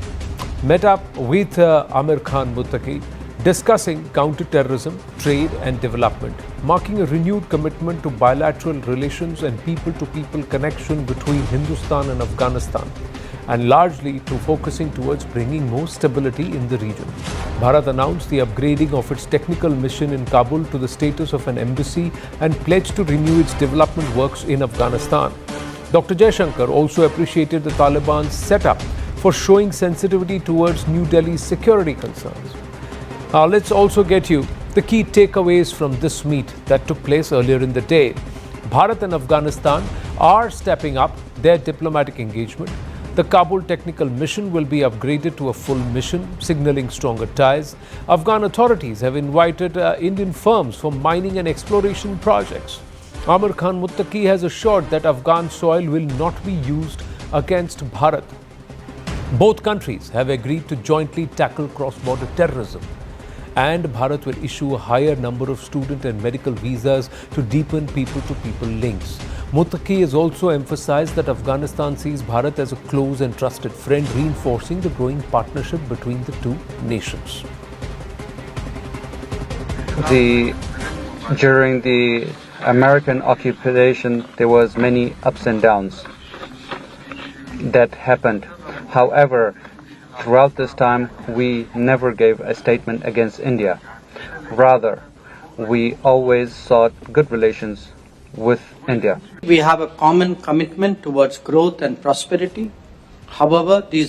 Speaker 14: met up with Amir Khan Muttaqi, discussing counter-terrorism, trade and development, marking a renewed commitment to bilateral relations and people-to-people connection between Hindustan and Afghanistan, and largely to focusing towards bringing more stability in the region. Bharat announced the upgrading of its technical mission in Kabul to the status of an embassy and pledged to renew its development works in Afghanistan. Dr. Jaishankar also appreciated the Taliban's setup for showing sensitivity towards New Delhi's security concerns. Now, let's also get you the key takeaways from this meet that took place earlier in the day. Bharat and Afghanistan are stepping up their diplomatic engagement. The Kabul technical mission will be upgraded to a full mission, signaling stronger ties. Afghan authorities have invited Indian firms for mining and exploration projects. Amir Khan Muttaqi has assured that Afghan soil will not be used against Bharat. Both countries have agreed to jointly tackle cross-border terrorism, and Bharat will issue a higher number of student and medical visas to deepen people-to-people links. Muttaqi has also emphasized that Afghanistan sees Bharat as a close and trusted friend, reinforcing the growing partnership between the two nations.
Speaker 4: During the American occupation, there was many ups and downs that happened. However, throughout this time, we never gave a statement against India. Rather, we always sought good relations with India.
Speaker 3: We have a common commitment towards growth and prosperity. However, these